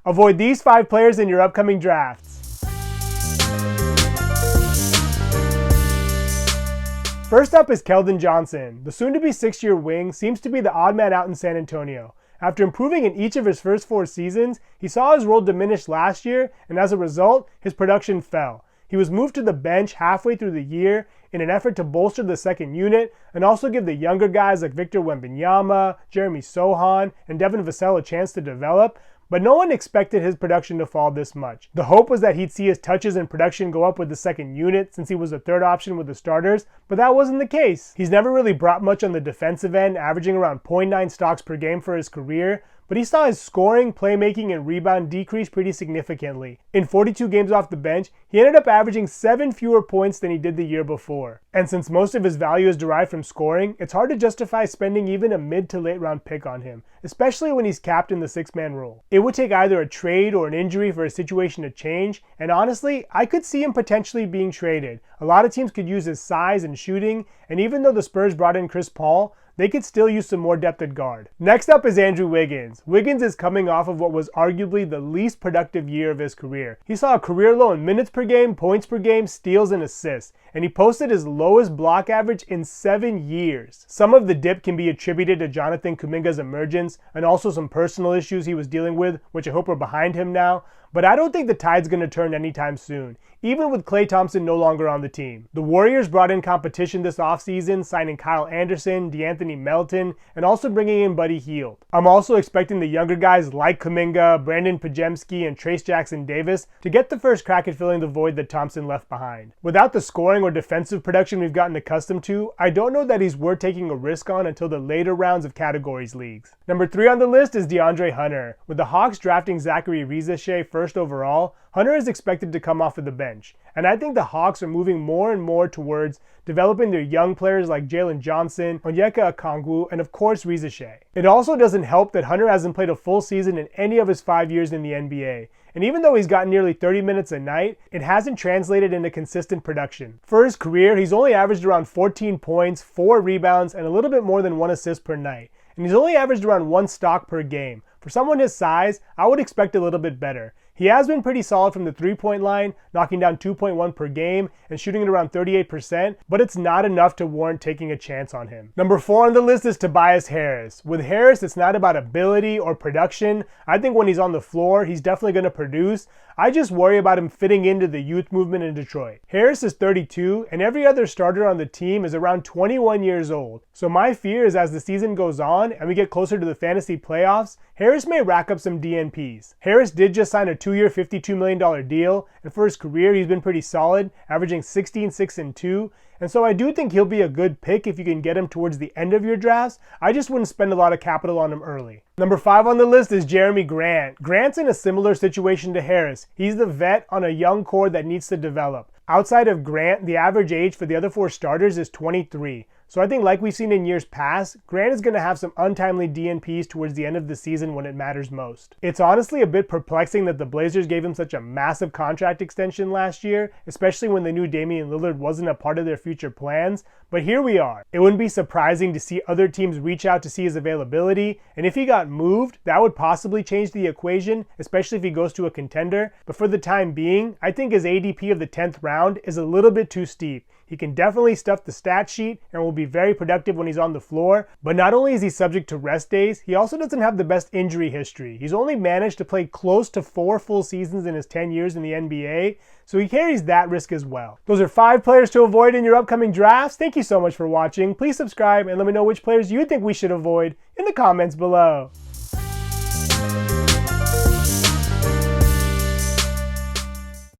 Avoid these 5 players in your upcoming drafts. First up is Kellin Johnson. The soon-to-be 6-year wing seems to be the odd man out in San Antonio. After improving in each of his first 4 seasons, he saw his role diminish last year, and as a result, his production fell. He was moved to the bench halfway through the year in an effort to bolster the second unit and also give the younger guys like Victor Wembanyama, Jeremy Sohan, and Devin Vassell a chance to develop, but no one expected his production to fall this much. The hope was that he'd see his touches and production go up with the second unit since he was the third option with the starters, but that wasn't the case. He's never really brought much on the defensive end, averaging around 0.9 stocks per game for his career, but he saw his scoring, playmaking, and rebound decrease pretty significantly. In 42 games off the bench, he ended up averaging 7 fewer points than he did the year before. And since most of his value is derived from scoring, it's hard to justify spending even a mid to late round pick on him, especially when he's capped in the 6-man role. It would take either a trade or an injury for a situation to change, and honestly, I could see him potentially being traded. A lot of teams could use his size and shooting, and even though the Spurs brought in Chris Paul, they could still use some more depth at guard. Next up is Andrew Wiggins. Wiggins is coming off of what was arguably the least productive year of his career. He saw a career low in minutes per game, points per game, steals, and assists, and he posted his lowest block average in 7 years. Some of the dip can be attributed to Jonathan Kuminga's emergence and also some personal issues he was dealing with, which I hope are behind him now. But I don't think the tide's going to turn anytime soon, even with Klay Thompson no longer on the team. The Warriors brought in competition this offseason, signing Kyle Anderson, DeAnthony Melton, and also bringing in Buddy Hield. I'm also expecting the younger guys like Kuminga, Brandon Pajemski, and Trace Jackson-Davis to get the first crack at filling the void that Thompson left behind. Without the scoring or defensive production we've gotten accustomed to, I don't know that he's worth taking a risk on until the later rounds of categories leagues. Number 3 on the list is DeAndre Hunter. With the Hawks drafting Zachary Rizachet first overall, Hunter is expected to come off of the bench, and I think the Hawks are moving more and more towards developing their young players like Jalen Johnson, Onyeka Okongwu, and of course Rizachet. It also doesn't help that Hunter hasn't played a full season in any of his 5 years in the NBA, and even though he's gotten nearly 30 minutes a night, it hasn't translated into consistent production. For his career, he's only averaged around 14 points, 4 rebounds, and a little bit more than 1 assist per night, and he's only averaged around 1 stock per game. For someone his size, I would expect a little bit better. He has been pretty solid from the 3-point line, knocking down 2.1 per game and shooting at around 38%, but it's not enough to warrant taking a chance on him. Number 4 on the list is Tobias Harris. With Harris, it's not about ability or production. I think when he's on the floor, he's definitely going to produce. I just worry about him fitting into the youth movement in Detroit. Harris is 32, and every other starter on the team is around 21 years old. So my fear is as the season goes on and we get closer to the fantasy playoffs, Harris may rack up some DNPs. Harris did just sign a 2-year, $52 million deal, and for his career he's been pretty solid, averaging 16, 6, and 2. And so I do think he'll be a good pick if you can get him towards the end of your drafts. I just wouldn't spend a lot of capital on him early. Number 5 on the list is Jeremy Grant. Grant's in a similar situation to Harris. He's the vet on a young core that needs to develop. Outside of Grant, the average age for the other 4 starters is 23. So I think like we've seen in years past, Grant is going to have some untimely DNPs towards the end of the season when it matters most. It's honestly a bit perplexing that the Blazers gave him such a massive contract extension last year, especially when they knew Damian Lillard wasn't a part of their future plans, but here we are. It wouldn't be surprising to see other teams reach out to see his availability, and if he got moved, that would possibly change the equation, especially if he goes to a contender, but for the time being, I think his ADP of the 10th round is a little bit too steep. He can definitely stuff the stat sheet and will be very productive when he's on the floor, but not only is he subject to rest days, he also doesn't have the best injury history. He's only managed to play close to 4 full seasons in his 10 years in the NBA, so he carries that risk as well. Those are 5 players to avoid in your upcoming drafts. Thank you so much for watching. Please subscribe and let me know which players you think we should avoid in the comments below.